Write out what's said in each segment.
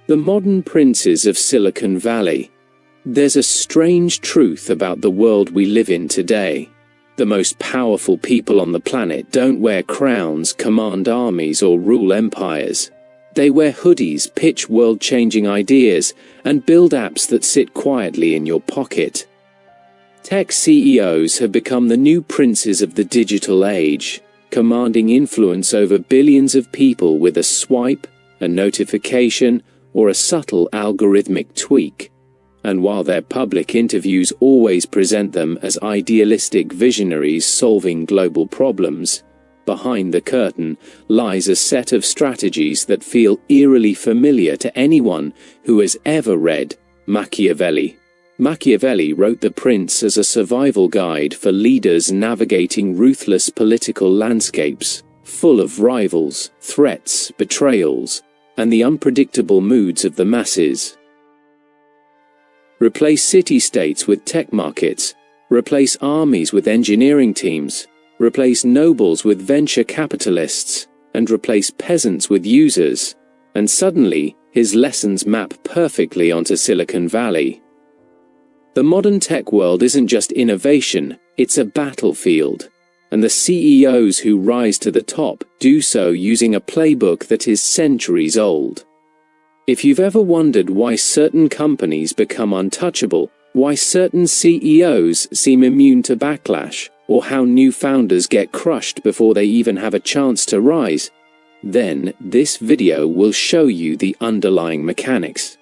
The modern princes of Silicon Valley. There's a strange truth about the world we live in today. The most powerful people on the planet don't wear crowns, command armies, or rule empires. They wear hoodies, pitch world-changing ideas, and build apps that sit quietly in your pocket. Tech CEOs have become the new princes of the digital age, commanding influence over billions of people with a swipe, a notification, or a subtle algorithmic tweak. And while their public interviews always present them as idealistic visionaries solving global problems, behind the curtain lies a set of strategies that feel eerily familiar to anyone who has ever read Machiavelli. Machiavelli wrote The Prince as a survival guide for leaders navigating ruthless political landscapes, full of rivals, threats, betrayals, and the unpredictable moods of the masses. Replace city-states with tech markets, replace armies with engineering teams, replace nobles with venture capitalists, and replace peasants with users, and suddenly, his lessons map perfectly onto Silicon Valley. The modern tech world isn't just innovation, it's a battlefield. And the CEOs who rise to the top do so using a playbook that is centuries old. If you've ever wondered why certain companies become untouchable, why certain CEOs seem immune to backlash, or how new founders get crushed before they even have a chance to rise, then this video will show you the underlying mechanics.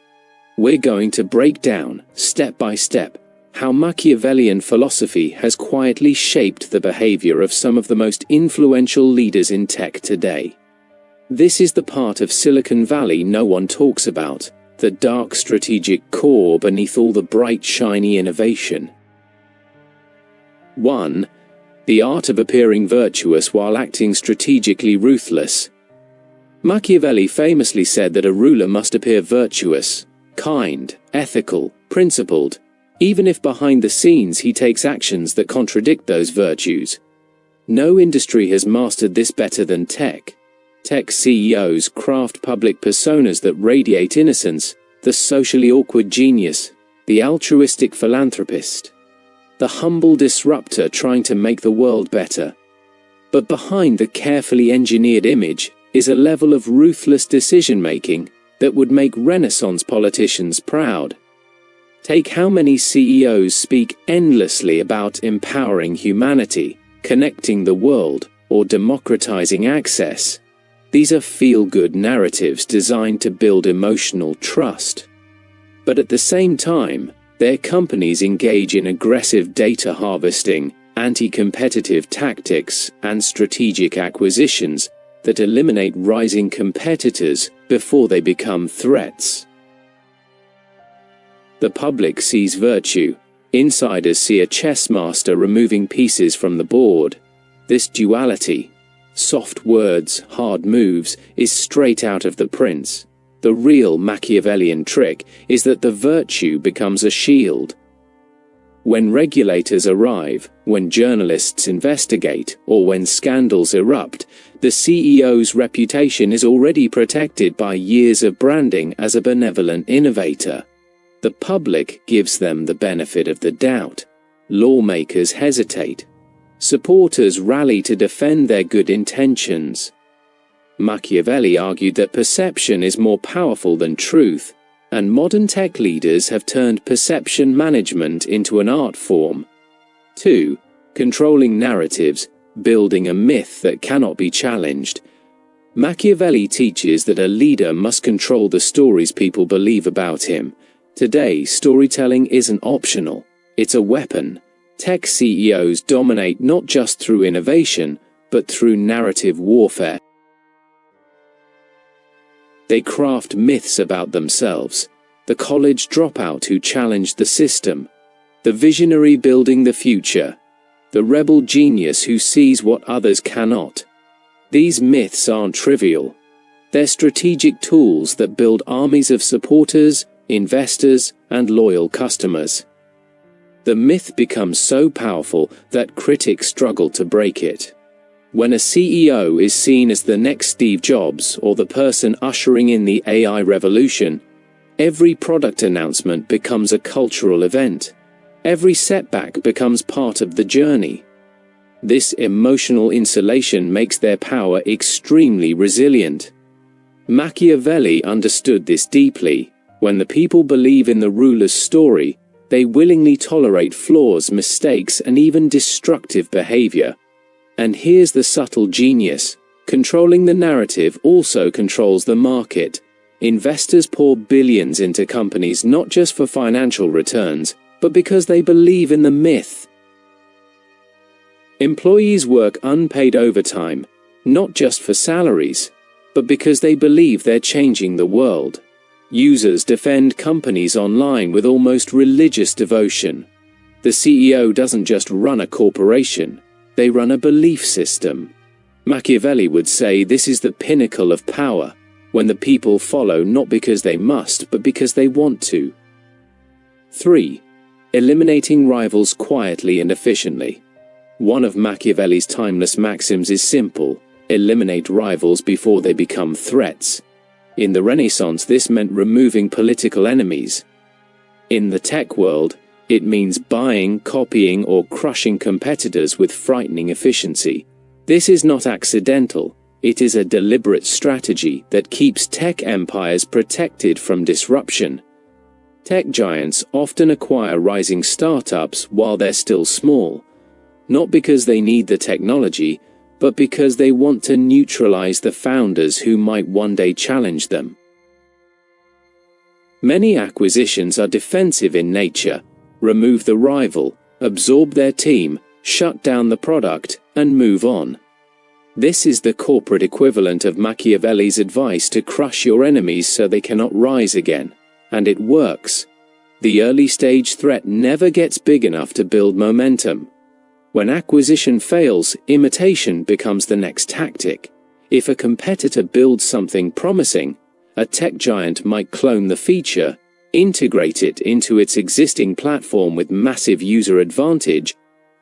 We're going to break down, step by step, how Machiavellian philosophy has quietly shaped the behavior of some of the most influential leaders in tech today. This is the part of Silicon Valley no one talks about, the dark strategic core beneath all the bright, shiny innovation. 1. The art of appearing virtuous while acting strategically ruthless. Machiavelli famously said that a ruler must appear virtuous, kind, ethical, principled, even if behind the scenes he takes actions that contradict those virtues. No industry has mastered this better than tech. Tech CEOs craft public personas that radiate innocence, the socially awkward genius, the altruistic philanthropist, the humble disruptor trying to make the world better. But behind the carefully engineered image is a level of ruthless decision-making that would make Renaissance politicians proud. Take how many CEOs speak endlessly about empowering humanity, connecting the world, or democratizing access. These are feel-good narratives designed to build emotional trust. But at the same time, their companies engage in aggressive data harvesting, anti-competitive tactics, and strategic acquisitions that eliminate rising competitors before they become threats. The public sees virtue. Insiders see a chess master removing pieces from the board. This duality, soft words, hard moves, is straight out of The Prince. The real Machiavellian trick is that the virtue becomes a shield. When regulators arrive, when journalists investigate, or when scandals erupt, the CEO's reputation is already protected by years of branding as a benevolent innovator. The public gives them the benefit of the doubt. Lawmakers hesitate. Supporters rally to defend their good intentions. Machiavelli argued that perception is more powerful than truth, and modern tech leaders have turned perception management into an art form. 2. Controlling narratives, building a myth that cannot be challenged. Machiavelli teaches that a leader must control the stories people believe about him. Today, storytelling isn't optional, it's a weapon. Tech CEOs dominate not just through innovation, but through narrative warfare. They craft myths about themselves, the college dropout who challenged the system, the visionary building the future, the rebel genius who sees what others cannot. These myths aren't trivial. They're strategic tools that build armies of supporters, investors, and loyal customers. The myth becomes so powerful that critics struggle to break it. When a CEO is seen as the next Steve Jobs or the person ushering in the AI revolution, Every product announcement becomes a cultural event. Every setback becomes part of the journey. This emotional insulation makes their power extremely resilient. Machiavelli understood this deeply. When the people believe in the ruler's story, they willingly tolerate flaws, mistakes, and even destructive behavior. And here's the subtle genius. Controlling the narrative also controls the market. Investors pour billions into companies not just for financial returns, but because they believe in the myth. Employees work unpaid overtime, not just for salaries, but because they believe they're changing the world. Users defend companies online with almost religious devotion. The CEO doesn't just run a corporation, they run a belief system. Machiavelli would say this is the pinnacle of power, when the people follow not because they must, but because they want to. 3. Eliminating rivals quietly and efficiently. One of Machiavelli's timeless maxims is simple: eliminate rivals before they become threats. In the Renaissance, this meant removing political enemies. In the tech world, it means buying, copying, or crushing competitors with frightening efficiency. This is not accidental. It is a deliberate strategy that keeps tech empires protected from disruption. Tech giants often acquire rising startups while they're still small, not because they need the technology, but because they want to neutralize the founders who might one day challenge them. Many acquisitions are defensive in nature: remove the rival, absorb their team, shut down the product, and move on. This is the corporate equivalent of Machiavelli's advice to crush your enemies so they cannot rise again. And it works. The early-stage threat never gets big enough to build momentum. When acquisition fails, imitation becomes the next tactic. If a competitor builds something promising, a tech giant might clone the feature, integrate it into its existing platform with massive user advantage,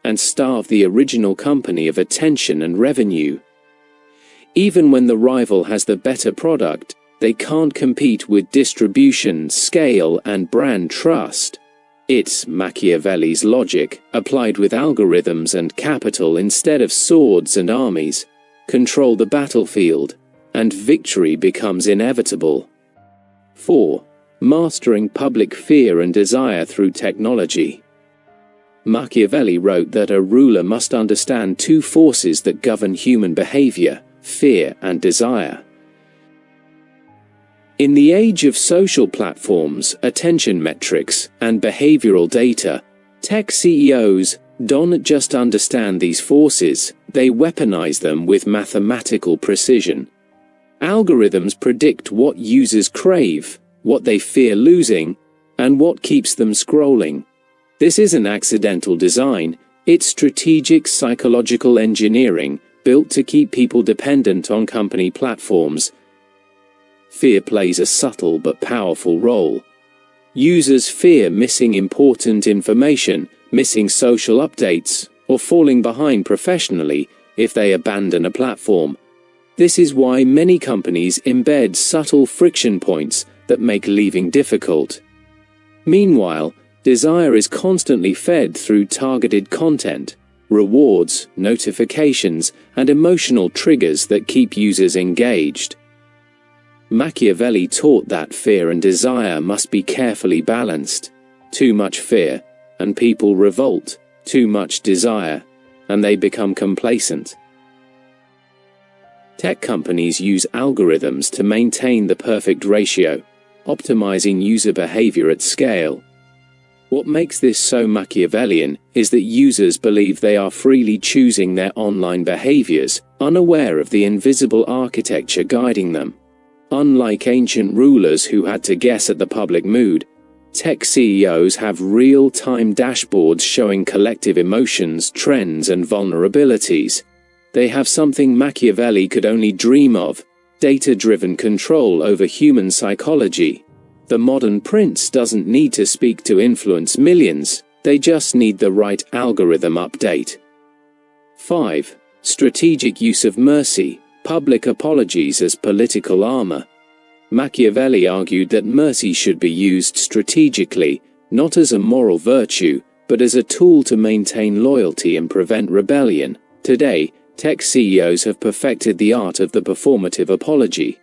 and starve the original company of attention and revenue. Even when the rival has the better product, they can't compete with distribution, scale, and brand trust. It's Machiavelli's logic, applied with algorithms and capital instead of swords and armies. Control the battlefield, and victory becomes inevitable. 4. Mastering public fear and desire through technology. Machiavelli wrote that a ruler must understand two forces that govern human behavior: fear and desire. In the age of social platforms, attention metrics, and behavioral data, tech CEOs don't just understand these forces, they weaponize them with mathematical precision. Algorithms predict what users crave, what they fear losing, and what keeps them scrolling. This isn't accidental design, it's strategic psychological engineering built to keep people dependent on company platforms. Fear plays a subtle but powerful role. Users fear missing important information, missing social updates, or falling behind professionally if they abandon a platform. This is why many companies embed subtle friction points that make leaving difficult. Meanwhile, desire is constantly fed through targeted content, rewards, notifications, and emotional triggers that keep users engaged. Machiavelli taught that fear and desire must be carefully balanced. Too much fear, and people revolt; too much desire, and they become complacent. Tech companies use algorithms to maintain the perfect ratio, optimizing user behavior at scale. What makes this so Machiavellian is that users believe they are freely choosing their online behaviors, unaware of the invisible architecture guiding them. Unlike ancient rulers who had to guess at the public mood, tech CEOs have real-time dashboards showing collective emotions, trends, and vulnerabilities. They have something Machiavelli could only dream of: data-driven control over human psychology. The modern prince doesn't need to speak to influence millions, they just need the right algorithm update. 5. Strategic use of mercy, public apologies as political armor. Machiavelli argued that mercy should be used strategically, not as a moral virtue, but as a tool to maintain loyalty and prevent rebellion. Today, tech CEOs have perfected the art of the performative apology.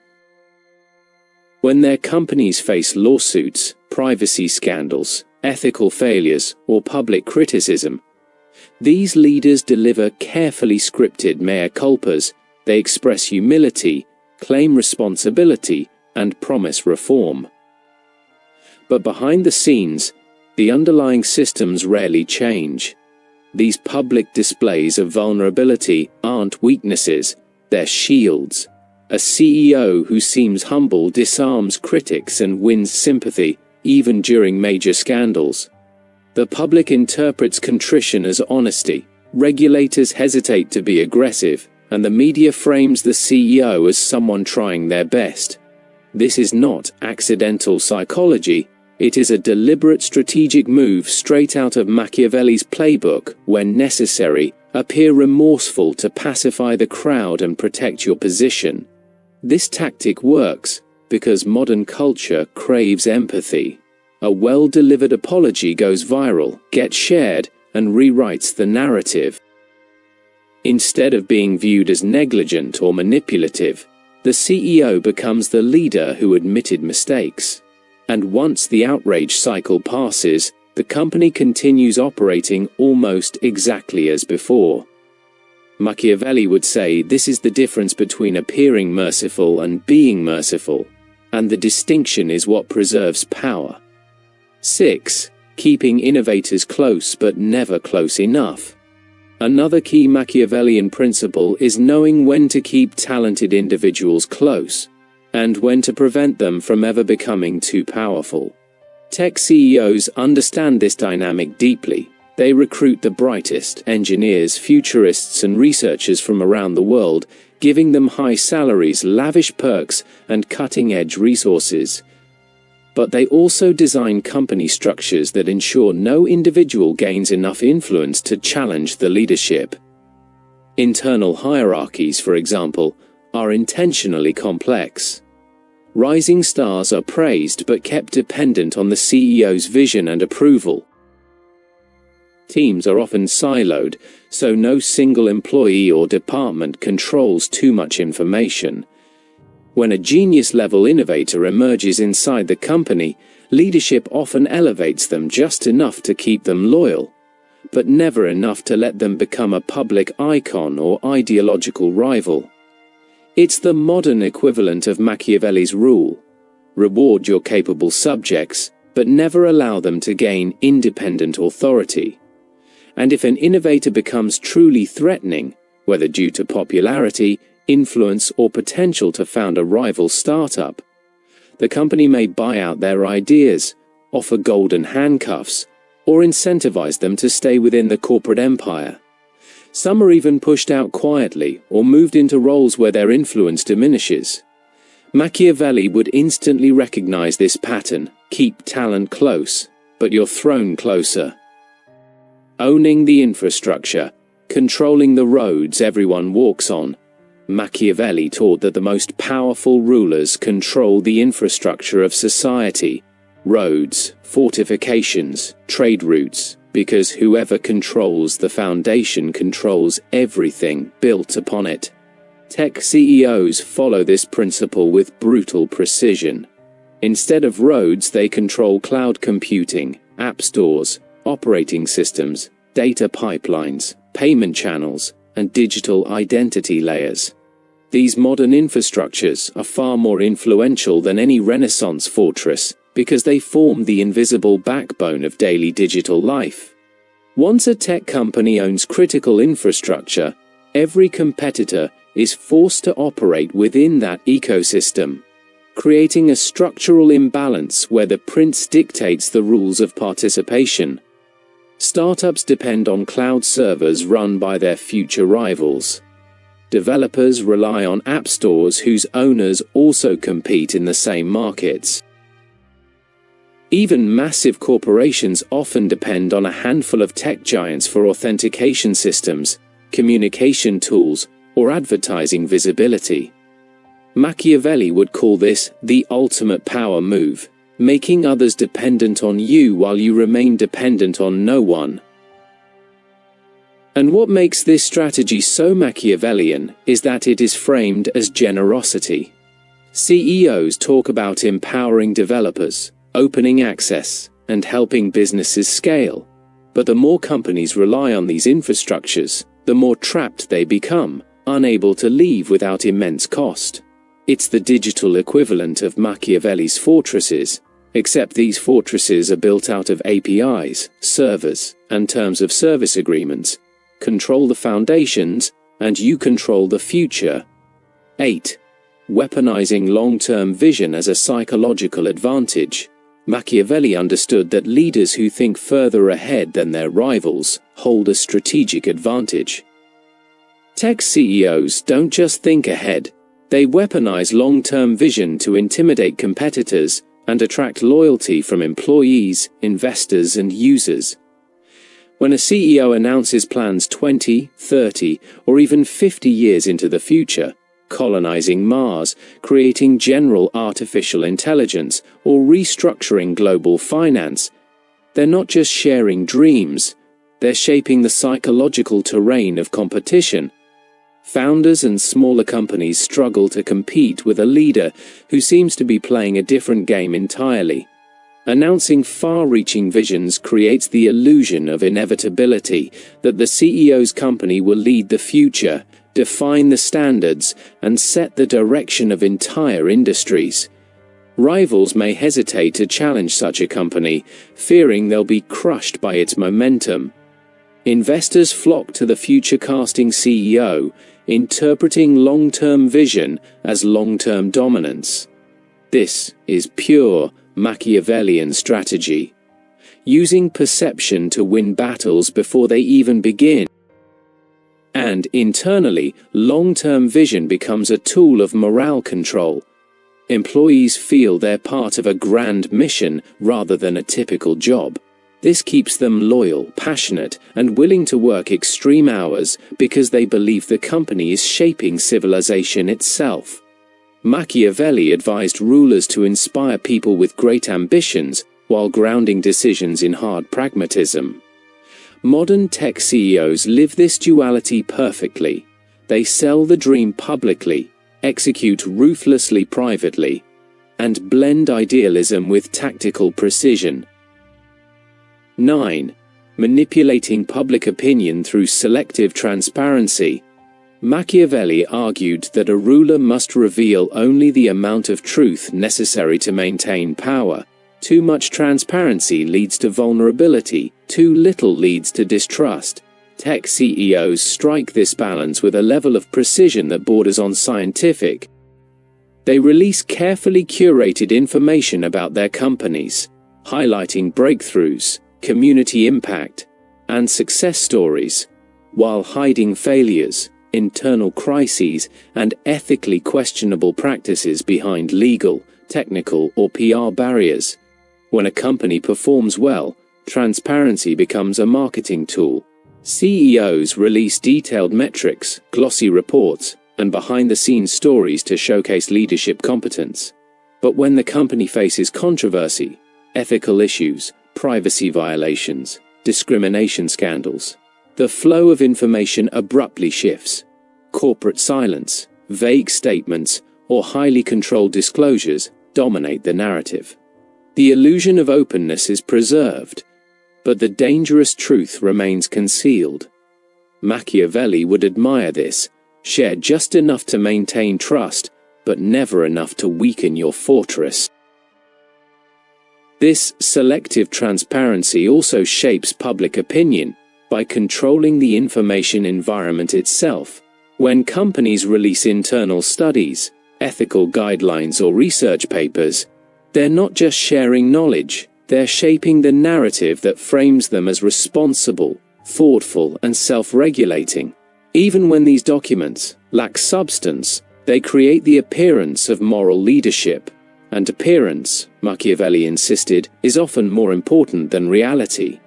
When their companies face lawsuits, privacy scandals, ethical failures, or public criticism, these leaders deliver carefully scripted mea culpas. They express humility, claim responsibility, and promise reform. But behind the scenes, the underlying systems rarely change. These public displays of vulnerability aren't weaknesses, they're shields. A CEO who seems humble disarms critics and wins sympathy, even during major scandals. The public interprets contrition as honesty, regulators hesitate to be aggressive, and the media frames the CEO as someone trying their best. This is not accidental psychology, it is a deliberate strategic move straight out of Machiavelli's playbook. When necessary, appear remorseful to pacify the crowd and protect your position. This tactic works because modern culture craves empathy. A well-delivered apology goes viral, gets shared, and rewrites the narrative. Instead of being viewed as negligent or manipulative, the CEO becomes the leader who admitted mistakes. And once the outrage cycle passes, the company continues operating almost exactly as before. Machiavelli would say this is the difference between appearing merciful and being merciful, and the distinction is what preserves power. 6. Keeping innovators close but never close enough. Another key Machiavellian principle is knowing when to keep talented individuals close, and when to prevent them from ever becoming too powerful. Tech CEOs understand this dynamic deeply. They recruit the brightest engineers, futurists, and researchers from around the world, giving them high salaries, lavish perks, and cutting-edge resources. But they also design company structures that ensure no individual gains enough influence to challenge the leadership. Internal hierarchies, for example, are intentionally complex. Rising stars are praised but kept dependent on the CEO's vision and approval. Teams are often siloed, so no single employee or department controls too much information. When a genius-level innovator emerges inside the company, leadership often elevates them just enough to keep them loyal, but never enough to let them become a public icon or ideological rival. It's the modern equivalent of Machiavelli's rule: reward your capable subjects, but never allow them to gain independent authority. And if an innovator becomes truly threatening, whether due to popularity, influence, or potential to found a rival startup, the company may buy out their ideas, offer golden handcuffs, or incentivize them to stay within the corporate empire. Some are even pushed out quietly or moved into roles where their influence diminishes. Machiavelli would instantly recognize this pattern: keep talent close, but your throne closer. Owning the infrastructure, controlling the roads everyone walks on. Machiavelli taught that the most powerful rulers control the infrastructure of society: roads, fortifications, trade routes, because whoever controls the foundation controls everything built upon it. Tech CEOs follow this principle with brutal precision. Instead of roads, they control cloud computing, app stores, operating systems, data pipelines, payment channels, and digital identity layers. These modern infrastructures are far more influential than any Renaissance fortress because they form the invisible backbone of daily digital life. Once a tech company owns critical infrastructure, every competitor is forced to operate within that ecosystem, creating a structural imbalance where the prince dictates the rules of participation. Startups depend on cloud servers run by their future rivals. Developers rely on app stores whose owners also compete in the same markets. Even massive corporations often depend on a handful of tech giants for authentication systems, communication tools, or advertising visibility. Machiavelli would call this the ultimate power move, making others dependent on you while you remain dependent on no one. And what makes this strategy so Machiavellian is that it is framed as generosity. CEOs talk about empowering developers, opening access, and helping businesses scale. But the more companies rely on these infrastructures, the more trapped they become, unable to leave without immense cost. It's the digital equivalent of Machiavelli's fortresses, except these fortresses are built out of APIs, servers, and terms of service agreements. Control the foundations, and you control the future. 8. Weaponizing long-term vision as a psychological advantage. Machiavelli understood that leaders who think further ahead than their rivals hold a strategic advantage. Tech CEOs don't just think ahead, they weaponize long-term vision to intimidate competitors and attract loyalty from employees, investors, and users. When a CEO announces plans 20, 30, or even 50 years into the future, colonizing Mars, creating general artificial intelligence, or restructuring global finance, they're not just sharing dreams, they're shaping the psychological terrain of competition. Founders and smaller companies struggle to compete with a leader who seems to be playing a different game entirely. Announcing far-reaching visions creates the illusion of inevitability that the CEO's company will lead the future, define the standards, and set the direction of entire industries. Rivals may hesitate to challenge such a company, fearing they'll be crushed by its momentum. Investors flock to the future-casting CEO, interpreting long-term vision as long-term dominance. This is pure Machiavellian strategy, using perception to win battles before they even begin. And internally, long-term vision becomes a tool of morale control. Employees feel they're part of a grand mission rather than a typical job. This keeps them loyal, passionate, and willing to work extreme hours because they believe the company is shaping civilization itself. Machiavelli advised rulers to inspire people with great ambitions while grounding decisions in hard pragmatism. Modern tech CEOs live this duality perfectly. They sell the dream publicly, execute ruthlessly privately, and blend idealism with tactical precision. 9. Manipulating public opinion through selective transparency. Machiavelli argued that a ruler must reveal only the amount of truth necessary to maintain power. Too much transparency leads to vulnerability, too little leads to distrust. Tech CEOs strike this balance with a level of precision that borders on scientific. They release carefully curated information about their companies, highlighting breakthroughs, community impact, and success stories, while hiding failures, internal crises, and ethically questionable practices behind legal, technical, or PR barriers. When a company performs well, transparency becomes a marketing tool. CEOs release detailed metrics, glossy reports, and behind-the-scenes stories to showcase leadership competence. But when the company faces controversy, ethical issues, privacy violations, discrimination scandals, the flow of information abruptly shifts. Corporate silence, vague statements, or highly controlled disclosures dominate the narrative. The illusion of openness is preserved, but the dangerous truth remains concealed. Machiavelli would admire this: share just enough to maintain trust, but never enough to weaken your fortress. This selective transparency also shapes public opinion by controlling the information environment itself. When companies release internal studies, ethical guidelines, or research papers, they're not just sharing knowledge, they're shaping the narrative that frames them as responsible, thoughtful, and self-regulating. Even when these documents lack substance, they create the appearance of moral leadership. And appearance, Machiavelli insisted, is often more important than reality.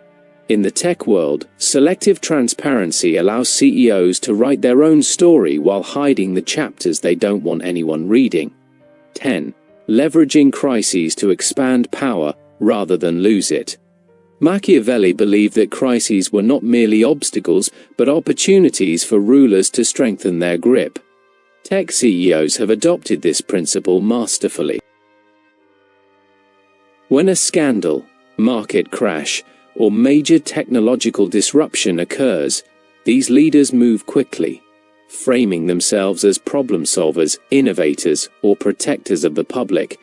In the tech world, selective transparency allows CEOs to write their own story while hiding the chapters they don't want anyone reading. 10. Leveraging crises to expand power rather than lose it. Machiavelli believed that crises were not merely obstacles, but opportunities for rulers to strengthen their grip. Tech CEOs have adopted this principle masterfully. When a scandal, market crash, or major technological disruption occurs, these leaders move quickly, framing themselves as problem solvers, innovators, or protectors of the public.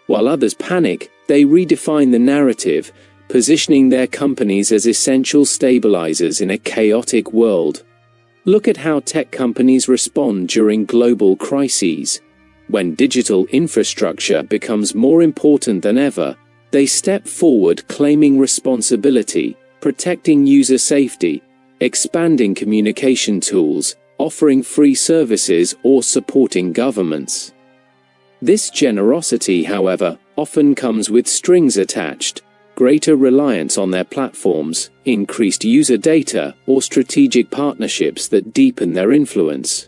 While others panic, they redefine the narrative, positioning their companies as essential stabilizers in a chaotic world. Look at how tech companies respond during global crises. When digital infrastructure becomes more important than ever, they step forward claiming responsibility, protecting user safety, expanding communication tools, offering free services, or supporting governments. This generosity, however, often comes with strings attached: greater reliance on their platforms, increased user data, or strategic partnerships that deepen their influence.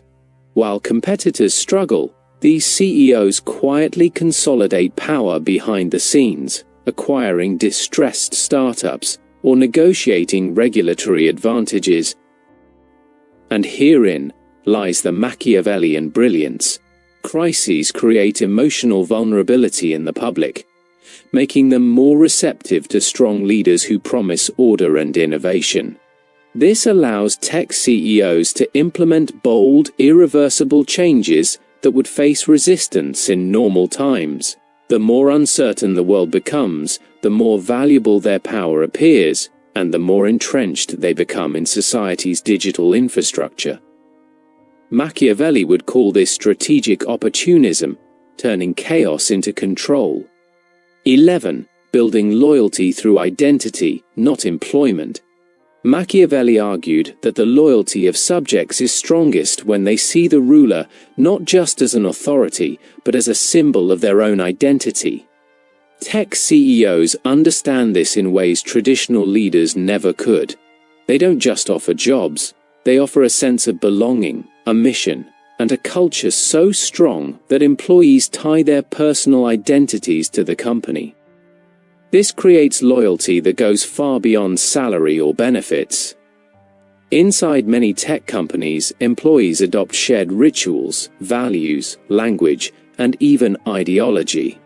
While competitors struggle, these CEOs quietly consolidate power behind the scenes, acquiring distressed startups, or negotiating regulatory advantages. And herein lies the Machiavellian brilliance. Crises create emotional vulnerability in the public, making them more receptive to strong leaders who promise order and innovation. This allows tech CEOs to implement bold, irreversible changes that would face resistance in normal times. The more uncertain the world becomes, the more valuable their power appears, and the more entrenched they become in society's digital infrastructure. Machiavelli would call this strategic opportunism, turning chaos into control. 11. Building loyalty through identity, not employment. Machiavelli argued that the loyalty of subjects is strongest when they see the ruler not just as an authority, but as a symbol of their own identity. Tech CEOs understand this in ways traditional leaders never could. They don't just offer jobs, they offer a sense of belonging, a mission, and a culture so strong that employees tie their personal identities to the company. This creates loyalty that goes far beyond salary or benefits. Inside many tech companies, employees adopt shared rituals, values, language, and even ideology.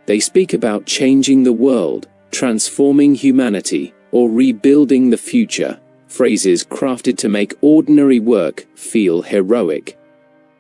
They speak about changing the world, transforming humanity, or rebuilding the future, phrases crafted to make ordinary work feel heroic.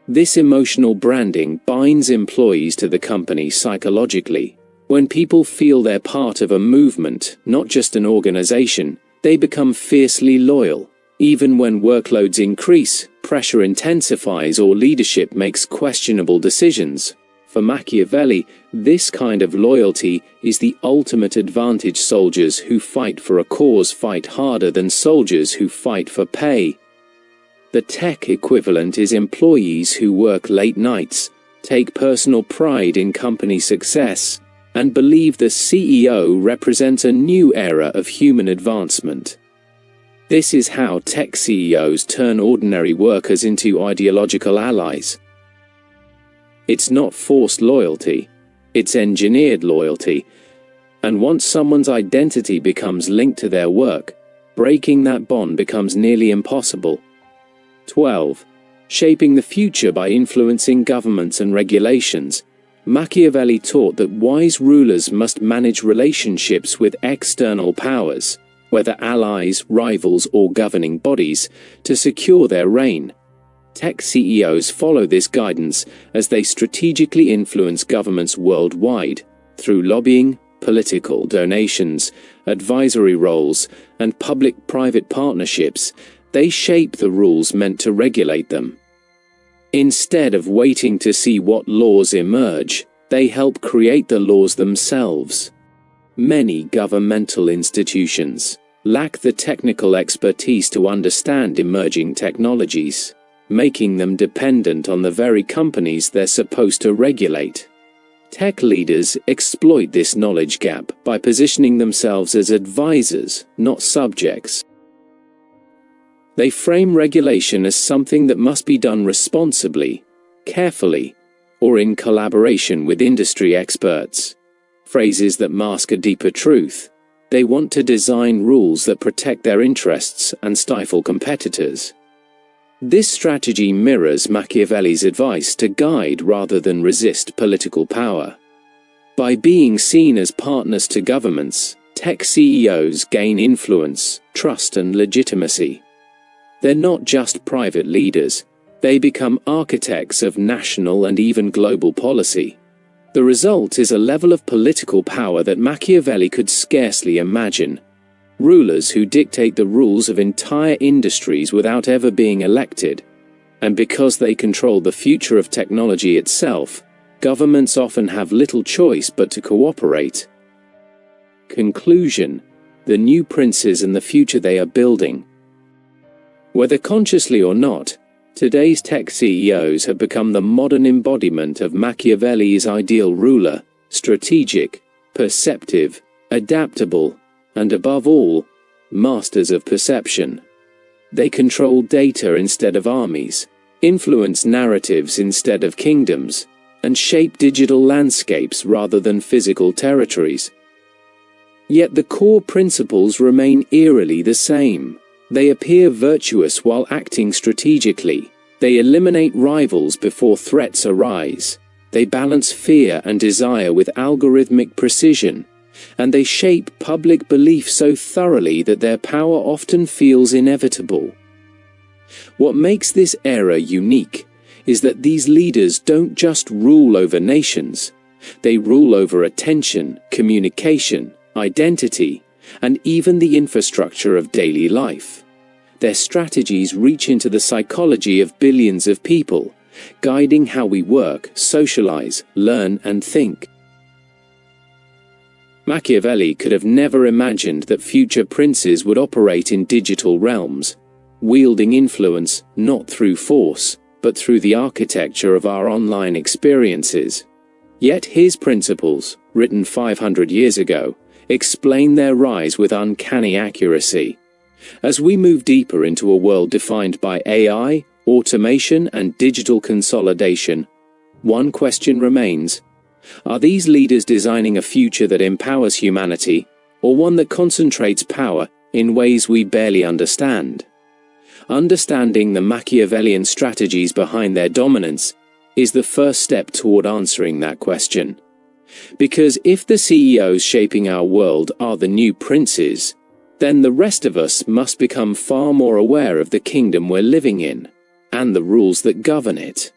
This emotional branding binds employees to the company psychologically. When people feel they're part of a movement, not just an organization, they become fiercely loyal. Even when workloads increase, pressure intensifies, or leadership makes questionable decisions. For Machiavelli, this kind of loyalty is the ultimate advantage. Soldiers who fight for a cause fight harder than soldiers who fight for pay. The tech equivalent is employees who work late nights, take personal pride in company success, and believe the CEO represents a new era of human advancement. This is how tech CEOs turn ordinary workers into ideological allies. It's not forced loyalty, it's engineered loyalty, and once someone's identity becomes linked to their work, breaking that bond becomes nearly impossible. 12. Shaping the future by influencing governments and regulations. Machiavelli taught that wise rulers must manage relationships with external powers, whether allies, rivals, or governing bodies, to secure their reign. Tech CEOs follow this guidance as they strategically influence governments worldwide, through lobbying, political donations, advisory roles, and public-private partnerships. They shape the rules meant to regulate them. Instead of waiting to see what laws emerge, they help create the laws themselves. Many governmental institutions lack the technical expertise to understand emerging technologies, making them dependent on the very companies they're supposed to regulate. Tech leaders exploit this knowledge gap by positioning themselves as advisors, not subjects. They frame regulation as something that must be done responsibly, carefully, or in collaboration with industry experts. Phrases that mask a deeper truth. They want to design rules that protect their interests and stifle competitors. This strategy mirrors Machiavelli's advice to guide rather than resist political power. By being seen as partners to governments, tech CEOs gain influence, trust, and legitimacy. They're not just private leaders, they become architects of national and even global policy. The result is a level of political power that Machiavelli could scarcely imagine. Rulers who dictate the rules of entire industries without ever being elected. And because they control the future of technology itself, governments often have little choice but to cooperate. Conclusion: the new princes and the future they are building. Whether consciously or not, today's tech CEOs have become the modern embodiment of Machiavelli's ideal ruler: strategic, perceptive, adaptable, and above all, masters of perception. They control data instead of armies, influence narratives instead of kingdoms, and shape digital landscapes rather than physical territories. Yet the core principles remain eerily the same. They appear virtuous while acting strategically. They eliminate rivals before threats arise. They balance fear and desire with algorithmic precision. And they shape public belief so thoroughly that their power often feels inevitable. What makes this era unique is that these leaders don't just rule over nations, they rule over attention, communication, identity, and even the infrastructure of daily life. Their strategies reach into the psychology of billions of people, guiding how we work, socialize, learn, and think. Machiavelli could have never imagined that future princes would operate in digital realms, wielding influence not through force, but through the architecture of our online experiences. Yet his principles, written 500 years ago, explain their rise with uncanny accuracy. As we move deeper into a world defined by AI, automation, and digital consolidation, one question remains: are these leaders designing a future that empowers humanity, or one that concentrates power in ways we barely understand? Understanding the Machiavellian strategies behind their dominance is the first step toward answering that question. Because if the CEOs shaping our world are the new princes, then the rest of us must become far more aware of the kingdom we're living in, and the rules that govern it.